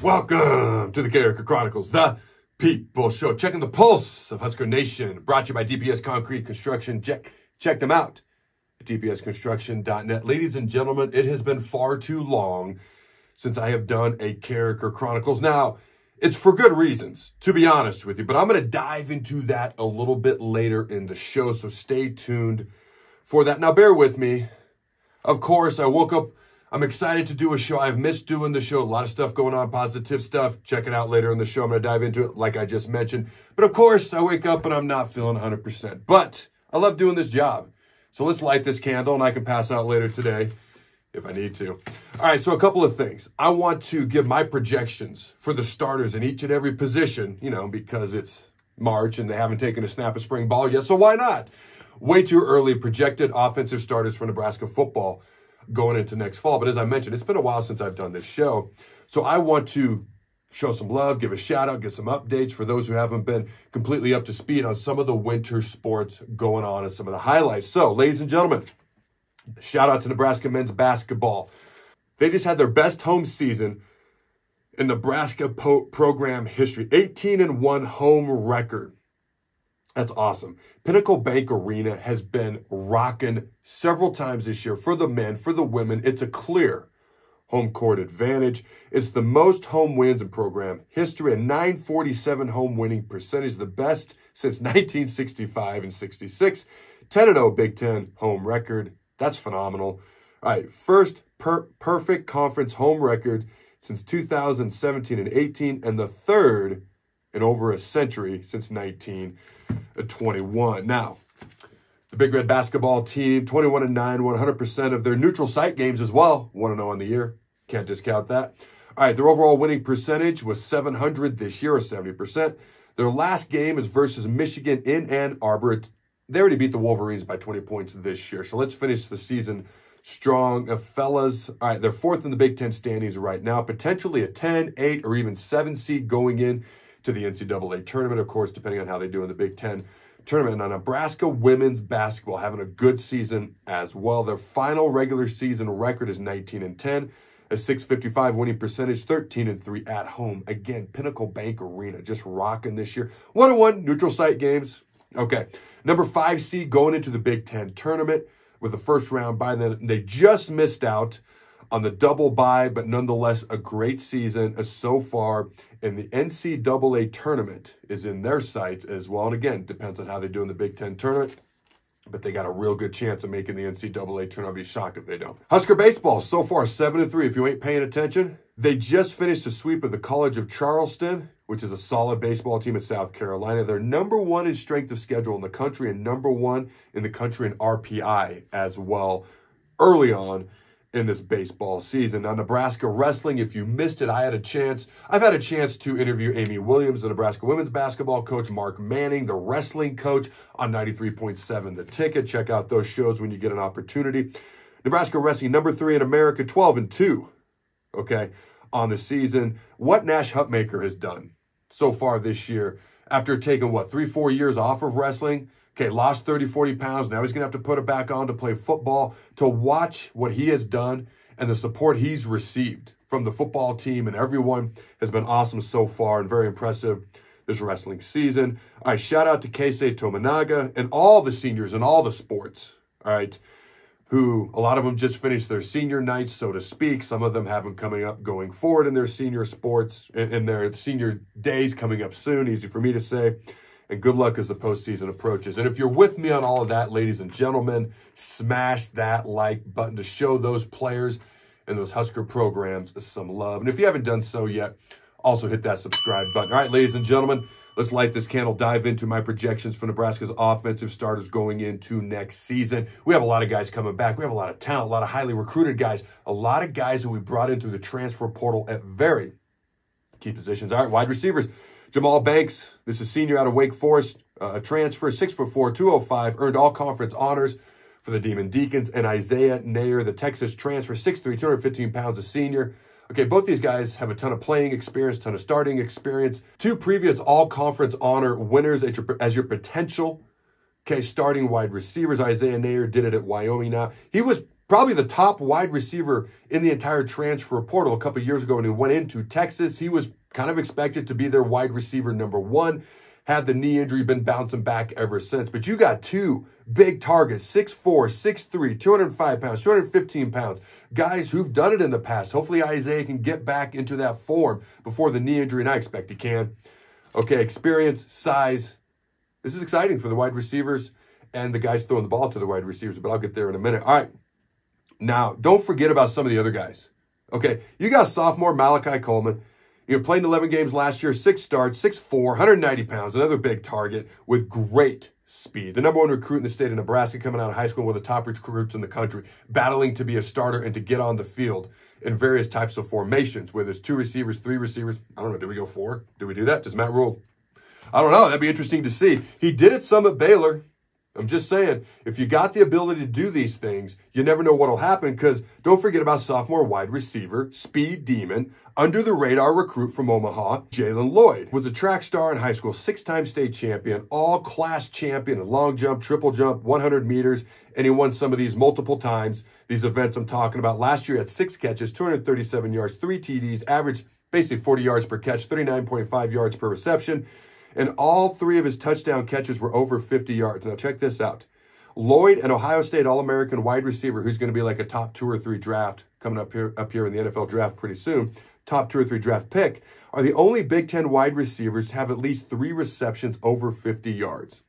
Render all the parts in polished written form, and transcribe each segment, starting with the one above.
Welcome to the Carriker Chronicles, the People Show. Checking the pulse of Husker Nation. Brought to you by DPS Concrete Construction. Check them out at dpsconstruction.net. Ladies and gentlemen, it has been far too long since I have done a Carriker Chronicles. Now, it's for good reasons, to be honest with you, but I'm going to dive into that a little bit later in the show, so stay tuned for that. Now, bear with me. Of course, I woke up. I'm excited to do a show. I've missed doing the show. A lot of stuff going on, positive stuff. Check it out later in the show. I'm going to dive into it like I just mentioned. But of course, I wake up and I'm not feeling 100%. But I love doing this job. So let's light this candle and I can pass out later today if I need to. All right, so a couple of things. I want to give my projections for the starters in each and every position, because it's March and they haven't taken a snap of spring ball yet. So why not? Way too early projected offensive starters for Nebraska football going into next fall. But as I mentioned, it's been a while since I've done this show. So I want to show some love, give a shout out, get some updates for those who haven't been completely up to speed on some of the winter sports going on and some of the highlights. So, ladies and gentlemen, shout out to Nebraska men's basketball. They just had their best home season in Nebraska program history. 18-1 home record. That's awesome. Pinnacle Bank Arena has been rocking several times this year for the men, for the women. It's a clear home court advantage. It's the most home wins in program history, a 947 home winning percentage, the best since 1965 and 66. 10-0 Big Ten home record. That's phenomenal. All right, first perfect conference home record since 2017 and 18, and the third in over a century since 1921. Now, the Big Red basketball team, 21-9, 100% of their neutral site games as well. 1-0 on the year. Can't discount that. All right, their overall winning percentage was 700 this year, or 70%. Their last game is versus Michigan in Ann Arbor. They already beat the Wolverines by 20 points this year. So let's finish the season strong. Fellas, all right, they're fourth in the Big Ten standings right now. Potentially a 10, 8, or even 7 seed going in to the NCAA tournament, of course, depending on how they do in the Big Ten tournament. Now, Nebraska women's basketball having a good season as well. Their final regular season record is 19-10, a 655 winning percentage, 13-3 at home. Again, Pinnacle Bank Arena just rocking this year. 1-1 neutral site games. Okay, number 5 seed going into the Big Ten tournament with the first round bye. Then they just missed out on the double bye, but nonetheless a great season so far. And the NCAA tournament is in their sights as well. And again, depends on how they do in the Big Ten tournament, but they got a real good chance of making the NCAA tournament. I'll be shocked if they don't. Husker baseball, so far 7-3. If you ain't paying attention, they just finished a sweep of the College of Charleston, which is a solid baseball team in South Carolina. They're number 1 in strength of schedule in the country and number 1 in the country in RPI as well early on in this baseball season. Now, Nebraska wrestling, if you missed it, I've had a chance to interview Amy Williams, the Nebraska women's basketball coach, Mark Manning, the wrestling coach on 93.7 The Ticket. Check out those shows when you get an opportunity. Nebraska wrestling number 3 in America, 12-2, okay, on the season. What Nash Hupmaker has done so far this year after taking, 3-4 years off of wrestling. Okay, lost 30, 40 pounds. Now he's going to have to put it back on to play football. To watch what he has done and the support he's received from the football team and everyone has been awesome so far and very impressive this wrestling season. All right, shout out to Keisei Tominaga and all the seniors in all the sports, all right, who a lot of them just finished their senior nights, so to speak. Some of them have them coming up going forward in their senior sports, in their senior days coming up soon. Easy for me to say. And good luck as the postseason approaches. And if you're with me on all of that, ladies and gentlemen, smash that like button to show those players and those Husker programs some love. And if you haven't done so yet, also hit that subscribe button. All right, ladies and gentlemen, let's light this candle, dive into my projections for Nebraska's offensive starters going into next season. We have a lot of guys coming back. We have a lot of talent, a lot of highly recruited guys, a lot of guys that we brought in through the transfer portal at very key positions. All right, wide receivers. Jamal Banks, this is senior out of Wake Forest, a transfer, 6'4", 205, earned all conference honors for the Demon Deacons. And Isaiah Nayer, the Texas transfer, 6'3", 215 pounds, a senior. Okay, both these guys have a ton of playing experience, ton of starting experience. 2 previous all-conference honor winners as your potential, okay, starting wide receivers. Isaiah Nayer did it at Wyoming now. He was probably the top wide receiver in the entire transfer portal a couple years ago when he went into Texas. He was kind of expected to be their wide receiver #1. Had the knee injury, been bouncing back ever since. But you got two big targets, 6'4", 6'3", 205 pounds, 215 pounds, guys who've done it in the past. Hopefully Isaiah can get back into that form before the knee injury, and I expect he can. Okay, experience, size. This is exciting for the wide receivers and the guys throwing the ball to the wide receivers, but I'll get there in a minute. All right, now don't forget about some of the other guys. Okay, you got sophomore Malachi Coleman. You know, played in 11 games last year, 6 starts, 6'4", 190 pounds, another big target with great speed. The #1 recruit in the state of Nebraska, coming out of high school, one of the top recruits in the country, battling to be a starter and to get on the field in various types of formations, where there's 2 receivers, 3 receivers. I don't know, did we go 4? Did we do that? Does Matt rule? I don't know. That'd be interesting to see. He did it some at Baylor. I'm just saying, if you got the ability to do these things, you never know what'll happen, because don't forget about sophomore wide receiver, speed demon, under-the-radar recruit from Omaha, Jalen Lloyd. Was a track star in high school, 6-time state champion, all-class champion in long jump, triple jump, 100 meters, and he won some of these multiple times, these events I'm talking about. Last year, he had 6 catches, 237 yards, 3 TDs, averaged basically 40 yards per catch, 39.5 yards per reception. And all 3 of his touchdown catches were over 50 yards. Now, check this out. Lloyd, an Ohio State All-American wide receiver who's going to be like a top 2 or 3 draft coming up here in the NFL draft pretty soon, top 2 or 3 draft pick, are the only Big Ten wide receivers to have at least 3 receptions over 50 yards.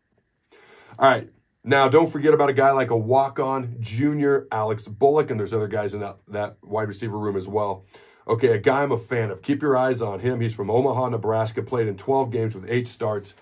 All right. Now, don't forget about a guy like a walk-on junior, Alex Bullock, and there's other guys in that wide receiver room as well. Okay, a guy I'm a fan of. Keep your eyes on him. He's from Omaha, Nebraska, played in 12 games with 8 starts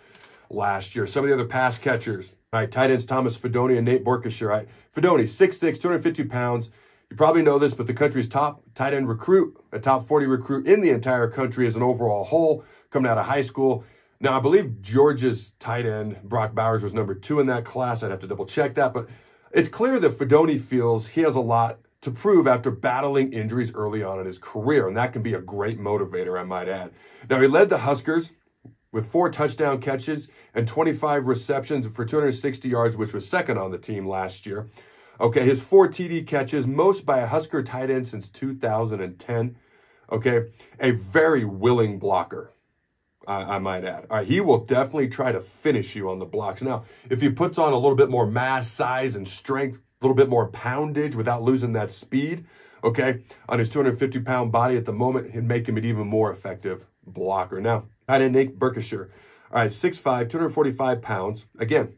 last year. Some of the other pass catchers. All right, tight ends Thomas Fidone and Nate Burkisher. All right, Fidone, 6'6", 250 pounds. You probably know this, but the country's top tight end recruit, a top 40 recruit in the entire country as an overall whole, coming out of high school. Now, I believe Georgia's tight end, Brock Bowers, was #2 in that class. I'd have to double check that, but it's clear that Fidone feels he has a lot to prove after battling injuries early on in his career, and that can be a great motivator, I might add. Now, he led the Huskers with 4 touchdown catches and 25 receptions for 260 yards, which was second on the team last year. Okay, his 4 TD catches, most by a Husker tight end since 2010. Okay, a very willing blocker, I might add. All right, he will definitely try to finish you on the blocks. Now, if he puts on a little bit more mass, size, and strength, a little bit more poundage without losing that speed, okay, on his 250-pound body at the moment, it'd make him an even more effective blocker. Now, tight end Nate Burkisher, all right, 6'5", 245 pounds. Again,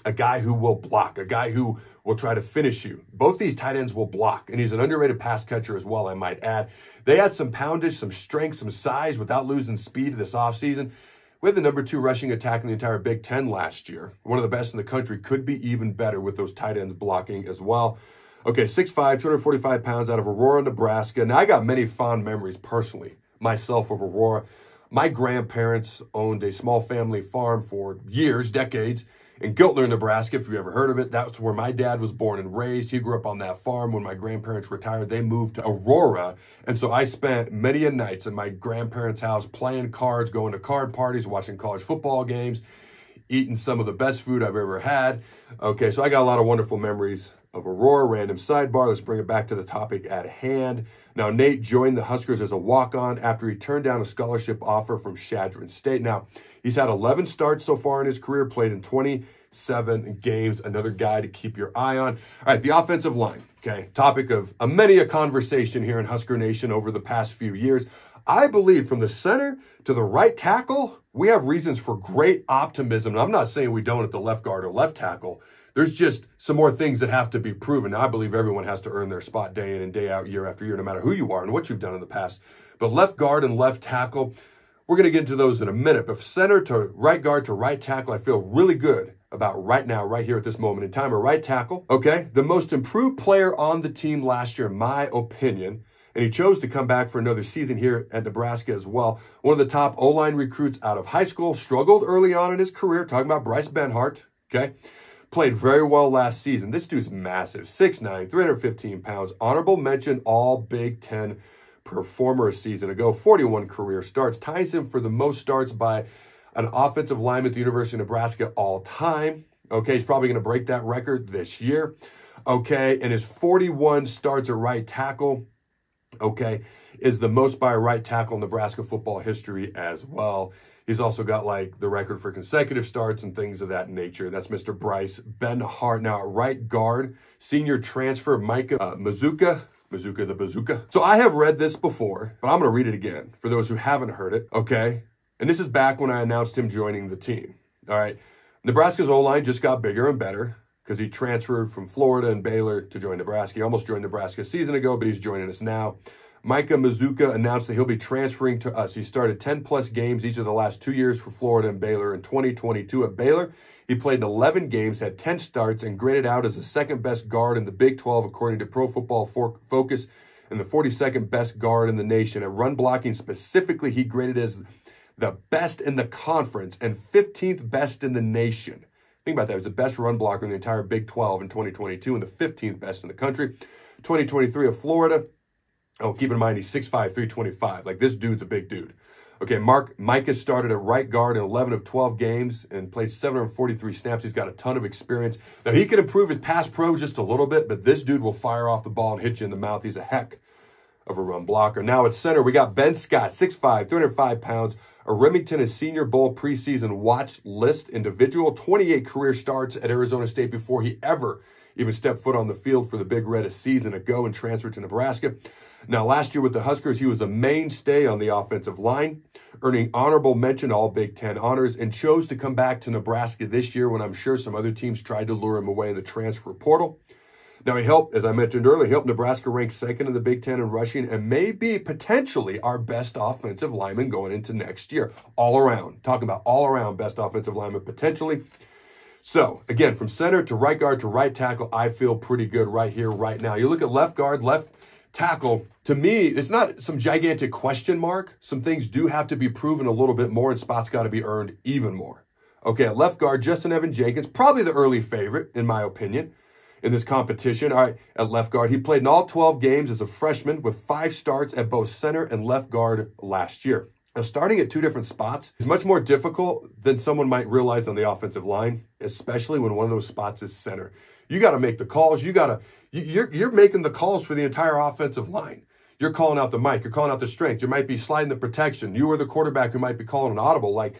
a guy who will block, a guy who will try to finish you. Both these tight ends will block, and he's an underrated pass catcher as well, I might add. They had some poundage, some strength, some size without losing speed this offseason. We had the #2 rushing attack in the entire Big Ten last year. One of the best in the country, could be even better with those tight ends blocking as well. Okay, 6'5", 245 pounds, out of Aurora, Nebraska. Now, I got many fond memories personally, myself, of Aurora. My grandparents owned a small family farm for years, decades, in Giltner, Nebraska, if you ever heard of it. That's where my dad was born and raised. He grew up on that farm. When my grandparents retired, they moved to Aurora. And so I spent many a nights at my grandparents' house playing cards, going to card parties, watching college football games, eating some of the best food I've ever had. Okay, so I got a lot of wonderful memories of Aurora. Random sidebar. Let's bring it back to the topic at hand. Now, Nate joined the Huskers as a walk-on after he turned down a scholarship offer from Chadron State. Now, he's had 11 starts so far in his career, played in 27 games. Another guy to keep your eye on. All right, the offensive line, okay? Topic of many a conversation here in Husker Nation over the past few years. I believe from the center to the right tackle, we have reasons for great optimism. And I'm not saying we don't at the left guard or left tackle. There's just some more things that have to be proven. Now, I believe everyone has to earn their spot day in and day out, year after year, no matter who you are and what you've done in the past. But left guard and left tackle, we're going to get into those in a minute. But center to right guard to right tackle, I feel really good about right now, right here at this moment in time. A right tackle, okay? The most improved player on the team last year, in my opinion, and he chose to come back for another season here at Nebraska as well. One of the top O-line recruits out of high school, struggled early on in his career, talking about Bryce Benhart, okay? Played very well last season. This dude's massive, 6'9", 315 pounds. Honorable mention, all Big Ten performer a season ago. 41 career starts. Ties him for the most starts by an offensive lineman at the University of Nebraska all time. Okay, he's probably going to break that record this year. okay, and his 41 starts at right tackle, okay, is the most by a right tackle in Nebraska football history as well. He's also got like the record for consecutive starts and things of that nature. That's Mr. Bryce Benhart. Now at right guard, senior transfer Micah Mazuka the Bazooka. So I have read this before, but I'm going to read it again for those who haven't heard it, okay? And this is back when I announced him joining the team, all right? Nebraska's O-line just got bigger and better because he transferred from Florida and Baylor to join Nebraska. He almost joined Nebraska a season ago, but he's joining us now. Micah Mazuka announced that he'll be transferring to us. He started 10-plus games each of the last 2 years for Florida and Baylor. In 2022 at Baylor, he played in 11 games, had 10 starts, and graded out as the second-best guard in the Big 12, according to Pro Football Focus, and the 42nd best guard in the nation. At run blocking specifically, he graded as the best in the conference and 15th best in the nation. Think about that. He was the best run blocker in the entire Big 12 in 2022 and the 15th best in the country. 2023 of Florida. Oh, keep in mind, he's 6'5", 325. Like, this dude's a big dude. Okay, Micah started at right guard in 11 of 12 games and played 743 snaps. He's got a ton of experience. Now, he can improve his pass pro just a little bit, but this dude will fire off the ball and hit you in the mouth. He's a heck of a run blocker. Now at center, we got Ben Scott, 6'5", 305 pounds, a Remington and Senior Bowl preseason watch list individual, 28 career starts at Arizona State before he ever even stepped foot on the field for the Big Red a season ago and transferred to Nebraska. Now, last year with the Huskers, he was a mainstay on the offensive line, earning honorable mention all Big Ten honors, and chose to come back to Nebraska this year when I'm sure some other teams tried to lure him away in the transfer portal. Now, he helped, as I mentioned earlier, he helped Nebraska rank second in the Big Ten in rushing and may be potentially our best offensive lineman going into next year. All around. Talking about all around best offensive lineman potentially. So, again, from center to right guard to right tackle, I feel pretty good right here, right now. You look at left guard, left tackle. To me, it's not some gigantic question mark. Some things do have to be proven a little bit more, and spots got to be earned even more. Okay, at left guard, Justin Evan Jenkins, probably the early favorite, in my opinion, in this competition. All right, at left guard, he played in all 12 games as a freshman with 5 starts at both center and left guard last year. Now, starting at 2 different spots is much more difficult than someone might realize on the offensive line, especially when one of those spots is center. You got to make the calls. You're making the calls for the entire offensive line. You're calling out the mic. You're calling out the strength. You might be sliding the protection. You are the quarterback who might be calling an audible. Like,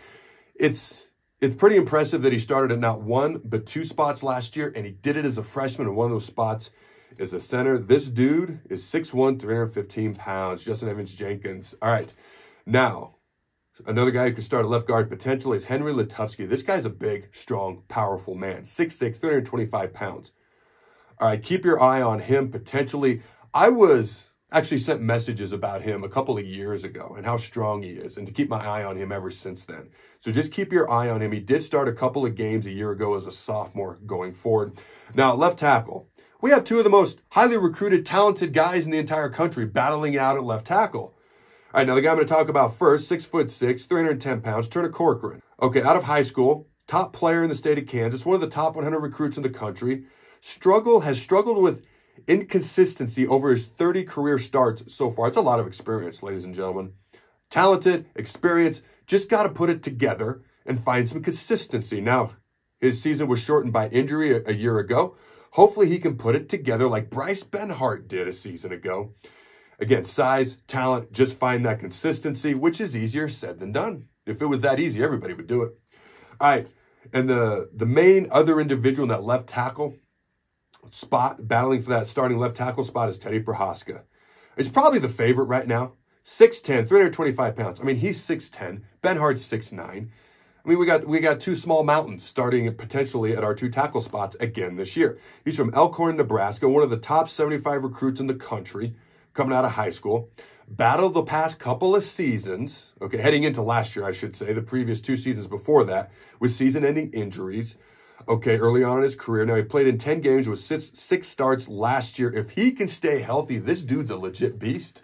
it's pretty impressive that he started at not 1, but 2 spots last year, and he did it as a freshman, and one of those spots is a center. This dude is 6'1", 315 pounds, Justin Evans Jenkins. All right, now, another guy who could start at left guard potentially is Henry Letufsky. This guy's a big, strong, powerful man, 6'6", 325 pounds. All right, keep your eye on him potentially. I was actually sent messages about him a couple of years ago and how strong he is, and to keep my eye on him ever since then. So just keep your eye on him. He did start a couple of games a year ago as a sophomore going forward. Now, left tackle, we have 2 of the most highly recruited, talented guys in the entire country battling it out at left tackle. All right, now the guy I'm going to talk about first, 6'6", 310 pounds, Turner Corcoran. Okay, out of high school, top player in the state of Kansas, one of the top 100 recruits in the country, has struggled with inconsistency over his 30 career starts so far. It's a lot of experience, ladies and gentlemen. Talented, experience, just got to put it together and find some consistency. Now, his season was shortened by injury a year ago. Hopefully he can put it together like Bryce Benhart did a season ago. Again, size, talent, just find that consistency, which is easier said than done. If it was that easy, everybody would do it. All right, and the main other individual in that left tackle spot, battling for that starting left tackle spot, is Teddy Prohaska. He's probably the favorite right now. 6'10", 325 pounds. I mean, he's 6'10". Benhart's 6'9". I mean, we got 2 small mountains starting potentially at our 2 tackle spots again this year. He's from Elkhorn, Nebraska, one of the top 75 recruits in the country coming out of high school. Battled the past couple of seasons, okay, heading into last year, I should say, the previous 2 seasons before that, with season-ending injuries. Okay, early on in his career. Now, he played in 10 games with 6 starts last year. If he can stay healthy, this dude's a legit beast.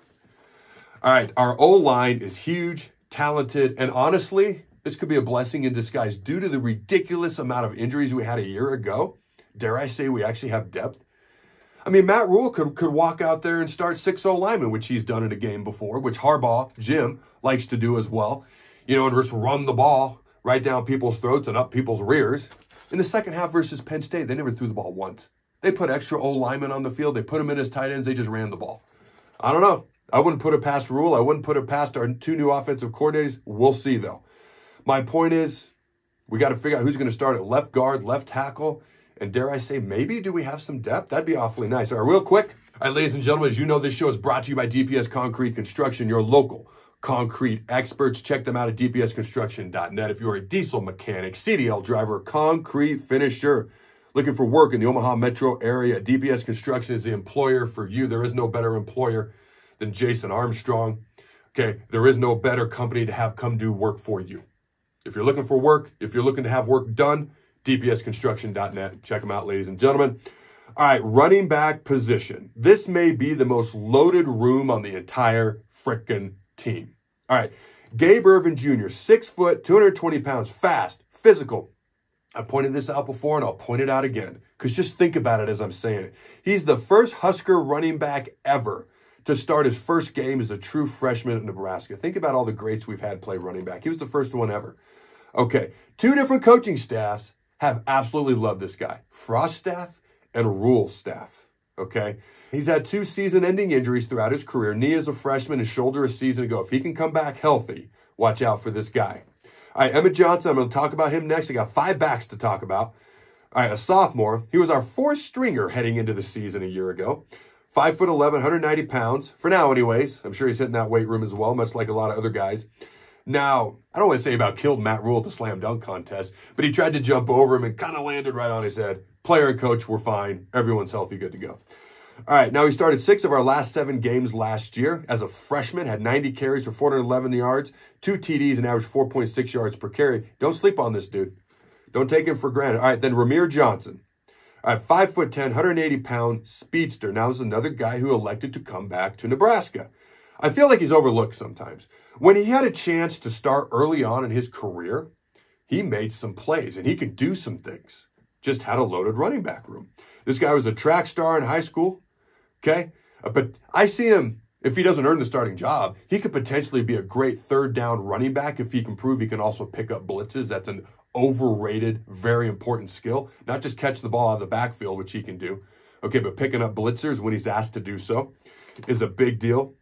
All right, our O-line is huge, talented, and honestly, this could be a blessing in disguise due to the ridiculous amount of injuries we had a year ago. Dare I say we actually have depth? I mean, Matt Rule could walk out there and start 6 O-linemen, which he's done in a game before, which Harbaugh, Jim, likes to do as well. You know, and just run the ball right down people's throats and up people's rears. In the second half versus Penn State, they never threw the ball once. They put extra old linemen on the field. They put them in as tight ends. They just ran the ball. I don't know. I wouldn't put it past Rule. I wouldn't put it past our 2 new offensive coordinators. We'll see, though. My point is, we got to figure out who's going to start at left guard, left tackle, and dare I say, maybe do we have some depth? That'd be awfully nice. All right, real quick. All right, ladies and gentlemen, as you know, this show is brought to you by DPS Concrete Construction, your local concrete experts. Check them out at dpsconstruction.net. If you're a diesel mechanic, CDL driver, concrete finisher, looking for work in the Omaha metro area, DPS Construction is the employer for you. There is no better employer than Jason Armstrong. Okay, there is no better company to have come do work for you. If you're looking for work, if you're looking to have work done, dpsconstruction.net. Check them out, ladies and gentlemen. All right, running back position. This may be the most loaded room on the entire frickin' team. All right, Gabe Ervin Jr., 6 foot, 220 pounds, fast, physical. I pointed this out before, and I'll point it out again, because just think about it as I'm saying it. He's the first Husker running back ever to start his first game as a true freshman at Nebraska. Think about all the greats we've had play running back. He was the first one ever. Okay, 2 different coaching staffs have absolutely loved this guy. Frost staff and Rule staff, okay? He's had 2 season-ending injuries throughout his career. Knee as a freshman and shoulder a season ago. If he can come back healthy, watch out for this guy. All right, Emmett Johnson, I'm going to talk about him next. I got 5 backs to talk about. All right, a sophomore. He was our 4th stringer heading into the season a year ago. 5'11", 190 pounds. For now, anyways. I'm sure he's hitting that weight room as well, much like a lot of other guys. Now, I don't want to say about killed Matt Rule at the slam dunk contest, but he tried to jump over him and kind of landed right on his head. Player and coach were fine. Everyone's healthy, good to go. All right, now he started 6 of our last 7 games last year. As a freshman, had 90 carries for 411 yards, 2 TDs, and averaged 4.6 yards per carry. Don't sleep on this dude. Don't take him for granted. All right, then Ramir Johnson. All right, 5'10", 180-pound speedster. Now this is another guy who elected to come back to Nebraska. I feel like he's overlooked sometimes. When he had a chance to start early on in his career, he made some plays, and he could do some things. Just had a loaded running back room. This guy was a track star in high school, okay? But I see him, if he doesn't earn the starting job, he could potentially be a great 3rd down running back if he can prove he can also pick up blitzes. That's an overrated, very important skill. Not just catching the ball out of the backfield, which he can do, okay, but picking up blitzers when he's asked to do so is a big deal.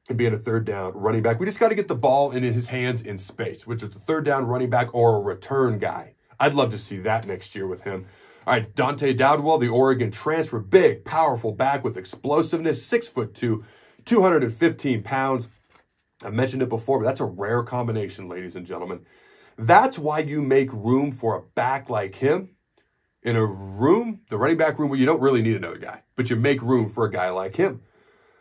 And being a 3rd down running back. We just got to get the ball in his hands in space, which is the 3rd down running back or a return guy. I'd love to see that next year with him. All right, Dante Dowdwell, the Oregon transfer, big, powerful back with explosiveness, 6'2", 215 pounds. I mentioned it before, but that's a rare combination, ladies and gentlemen. That's why you make room for a back like him in a room, the running back room, where you don't really need another guy, but you make room for a guy like him.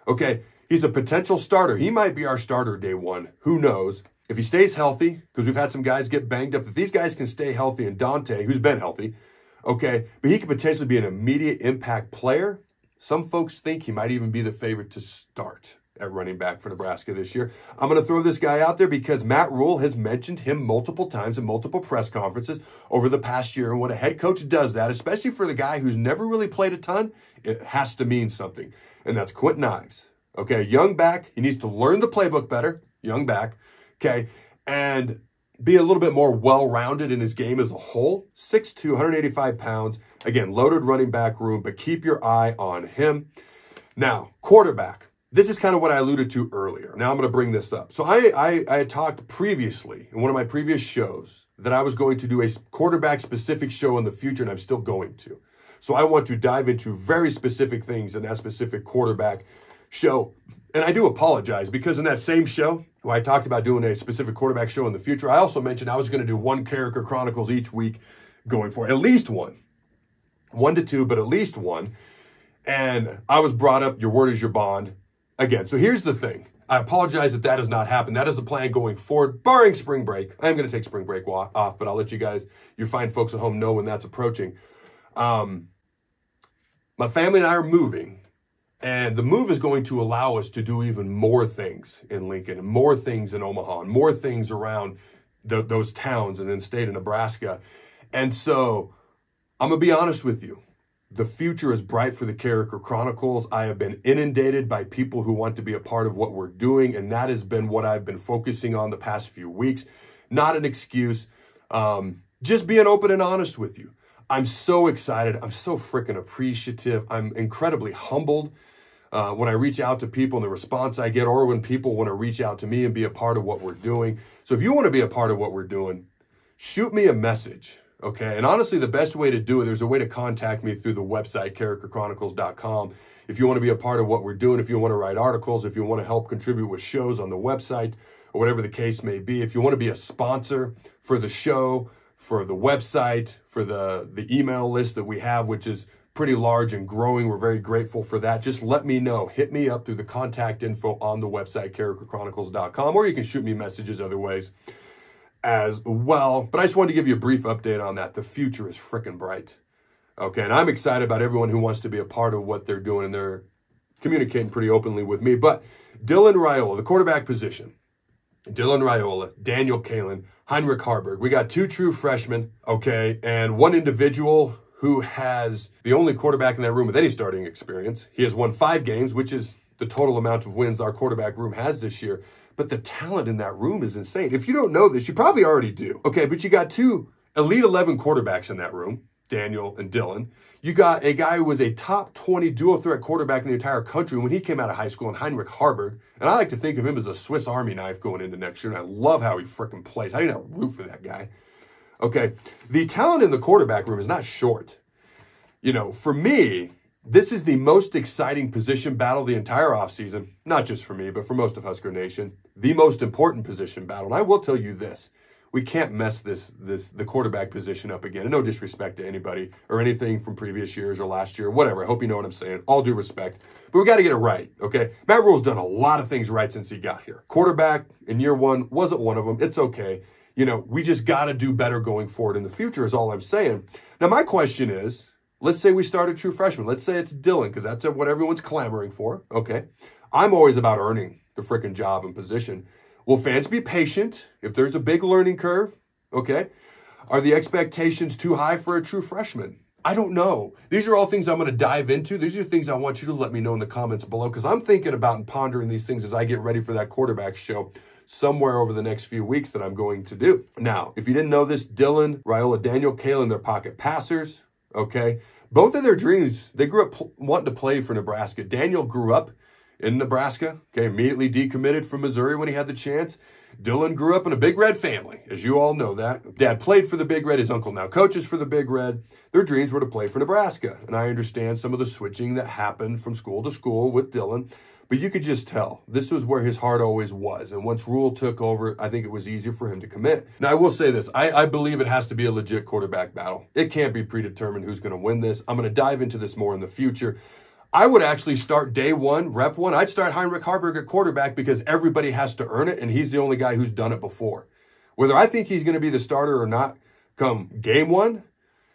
Okay, he's a potential starter. He might be our starter day one. Who knows? If he stays healthy, because we've had some guys get banged up, if these guys can stay healthy, and Dante, who's been healthy, okay, but he could potentially be an immediate impact player. Some folks think he might even be the favorite to start at running back for Nebraska this year. I'm going to throw this guy out there because Matt Rule has mentioned him multiple times in multiple press conferences over the past year. And when a head coach does that, especially for the guy who's never really played a ton, it has to mean something. And that's Quentin Ives. Okay, young back. He needs to learn the playbook better. Young back. Okay, and be a little bit more well-rounded in his game as a whole. 6'2", 185 pounds. Again, loaded running back room, but keep your eye on him. Now, quarterback. This is kind of what I alluded to earlier. Now I'm going to bring this up. So I had talked previously in one of my previous shows that I was going to do a quarterback-specific show in the future, and I'm still going to. So I want to dive into very specific things in that specific quarterback show. And I do apologize because in that same show, where I talked about doing a specific quarterback show in the future, I also mentioned I was going to do 1 Carriker Chronicles each week going for at least 1. 1 to 2, but at least 1. And I was brought up, your word is your bond. Again, so here's the thing. I apologize that has not happened. That is the plan going forward, barring spring break. I am going to take spring break off, but I'll let you guys, you fine folks at home, know when that's approaching. My family and I are moving. And the move is going to allow us to do even more things in Lincoln, and more things in Omaha, and more things around those towns and in the state of Nebraska. And so I'm going to be honest with you. The future is bright for the Carriker Chronicles. I have been inundated by people who want to be a part of what we're doing, and that has been what I've been focusing on the past few weeks. Not an excuse. Just being open and honest with you. I'm so excited. I'm so freaking appreciative. I'm incredibly humbled when I reach out to people and the response I get, or when people want to reach out to me and be a part of what we're doing. So if you want to be a part of what we're doing, shoot me a message, okay? And honestly, the best way to do it, there's a way to contact me through the website, carrikerchronicles.com. If you want to be a part of what we're doing, if you want to write articles, if you want to help contribute with shows on the website, or whatever the case may be, if you want to be a sponsor for the show, for the website, for the email list that we have, which is pretty large and growing. We're very grateful for that. Just let me know. Hit me up through the contact info on the website, carrikerchronicles.com, or you can shoot me messages other ways as well. But I just wanted to give you a brief update on that. The future is freaking bright. Okay, and I'm excited about everyone who wants to be a part of what they're doing, and they're communicating pretty openly with me. But Dylan Raiola, the quarterback position. Dylan Raiola, Daniel Kalen, Heinrich Harburg. We got two true freshmen, okay, and one individual who has the only quarterback in that room with any starting experience. He has won 5 games, which is the total amount of wins our quarterback room has this year. But the talent in that room is insane. If you don't know this, you probably already do. Okay, but you got 2 Elite 11 quarterbacks in that room, Daniel and Dylan. You got a guy who was a top 20 dual threat quarterback in the entire country when he came out of high school, in Heinrich Harburg. And I like to think of him as a Swiss Army knife going into next year. And I love how he freaking plays. How do you not root for that guy? Okay, the talent in the quarterback room is not short. You know, for me, this is the most exciting position battle the entire offseason. Not just for me, but for most of Husker Nation. The most important position battle. And I will tell you this. We can't mess the quarterback position up again. And no disrespect to anybody or anything from previous years or last year, whatever. I hope you know what I'm saying. All due respect. But we got to get it right, okay? Matt Rule's done a lot of things right since he got here. Quarterback in year 1 wasn't one of them. It's okay. You know, we just got to do better going forward in the future is all I'm saying. Now, my question is, let's say we start a true freshman. Let's say it's Dylan, because that's what everyone's clamoring for, okay? I'm always about earning the freaking job and position. Will fans be patient if there's a big learning curve? Okay. Are the expectations too high for a true freshman? I don't know. These are all things I'm going to dive into. These are things I want you to let me know in the comments below, because I'm thinking about and pondering these things as I get ready for that quarterback show somewhere over the next few weeks that I'm going to do. Now, if you didn't know this, Dylan, Raiola, Daniel, Kalen, they're pocket passers. Okay. Both of their dreams, they grew up wanting to play for Nebraska. Daniel grew up in Nebraska, okay, immediately decommitted from Missouri when he had the chance. Dylan grew up in a Big Red family, as you all know that. Dad played for the Big Red. His uncle now coaches for the Big Red. Their dreams were to play for Nebraska. And I understand some of the switching that happened from school to school with Dylan. But you could just tell this was where his heart always was. And once Rule took over, I think it was easier for him to commit. Now, I will say this. I believe it has to be a legit quarterback battle. It can't be predetermined who's going to win this. I'm going to dive into this more in the future. I would actually start day 1, rep 1. I'd start Heinrich Harburg at quarterback because everybody has to earn it, and he's the only guy who's done it before. Whether I think he's going to be the starter or not come game 1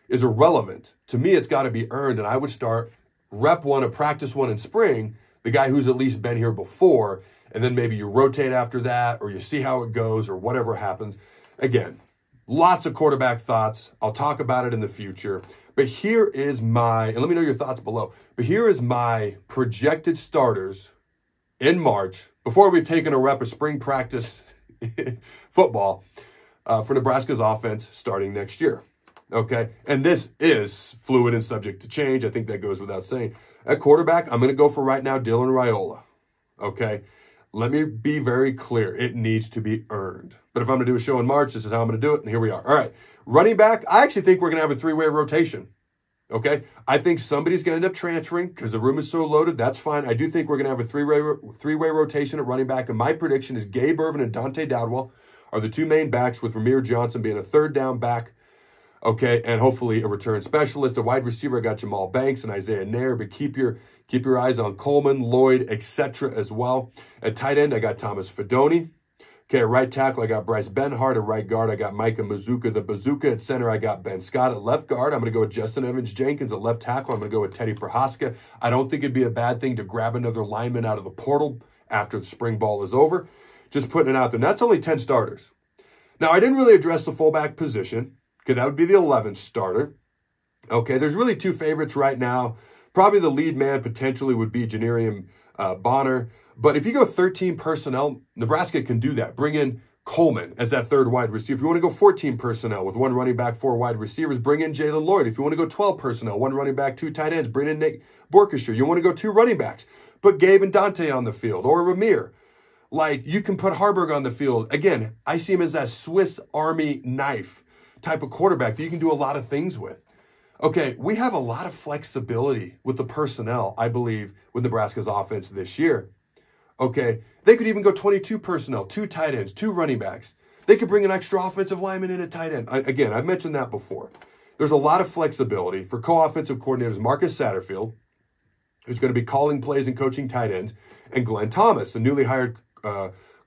is irrelevant. To me, it's got to be earned, and I would start rep 1 or practice 1 in spring, the guy who's at least been here before, and then maybe you rotate after that, or you see how it goes, or whatever happens. Again, lots of quarterback thoughts. I'll talk about it in the future. But here is my, and let me know your thoughts below, but here is my projected starters in March, before we've taken a rep of spring practice football for Nebraska's offense starting next year. Okay, and this is fluid and subject to change. I think that goes without saying. At quarterback, I'm going to go for right now Dylan Raiola. Okay, let me be very clear. It needs to be earned. But if I'm going to do a show in March, this is how I'm going to do it, and here we are. All right, running back, I actually think we're going to have a 3-way rotation. Okay, I think somebody's going to end up transferring because the room is so loaded. That's fine. I do think we're going to have a three-way rotation at running back, and my prediction is Gabe Irvin and Dante Dowdwell are the 2 main backs, with Ramir Johnson being a 3rd down back. Okay, and hopefully a return specialist. A wide receiver, I got Jamal Banks and Isaiah Nair, but keep your eyes on Coleman, Lloyd, etc. as well. At tight end, I got Thomas Fedoni. Okay, at right tackle, I got Bryce Benhart. At right guard, I got Micah Mazuka, the Bazooka. At center, I got Ben Scott. At left guard, I'm going to go with Justin Evans-Jenkins. At left tackle, I'm going to go with Teddy Prohaska. I don't think it'd be a bad thing to grab another lineman out of the portal after the spring ball is over. Just putting it out there. And that's only 10 starters. Now, I didn't really address the fullback position, because that would be the 11th starter. Okay, there's really 2 favorites right now. Probably the lead man potentially would be Janarium Bonner. But if you go 13 personnel, Nebraska can do that. Bring in Coleman as that third wide receiver. If you want to go 14 personnel with 1 running back, 4 wide receivers, bring in Jalen Lloyd. If you want to go 12 personnel, 1 running back, 2 tight ends, bring in Nate Borkester. You want to go 2 running backs, put Gabe and Dante on the field, or Ramir. Like, you can put Harburg on the field. Again, I see him as that Swiss Army knife type of quarterback that you can do a lot of things with. Okay, we have a lot of flexibility with the personnel, I believe, with Nebraska's offense this year. Okay, they could even go 22 personnel, 2 tight ends, 2 running backs. They could bring an extra offensive lineman in at tight end. Again, I've mentioned that before. There's a lot of flexibility for co-offensive coordinators Marcus Satterfield, who's going to be calling plays and coaching tight ends, and Glenn Thomas, the newly hired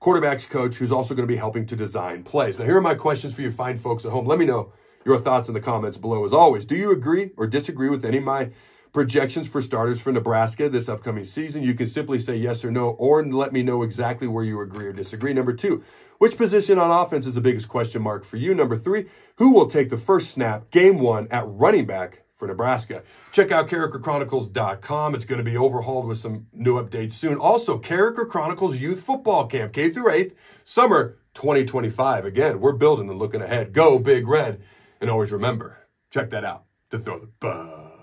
quarterbacks coach, who's also going to be helping to design plays. Now, here are my questions for you fine folks at home. Let me know your thoughts in the comments below. As always, do you agree or disagree with any of my projections for starters for Nebraska this upcoming season? You can simply say yes or no, or let me know exactly where you agree or disagree. Number 2, which position on offense is the biggest question mark for you? Number 3, who will take the first snap game 1 at running back for Nebraska? Check out CarrikerChronicles.com. It's going to be overhauled with some new updates soon. Also, Carriker Chronicles Youth Football Camp, K through 8th, summer 2025. Again, we're building and looking ahead. Go Big Red. And always remember, check that out, to throw the bug.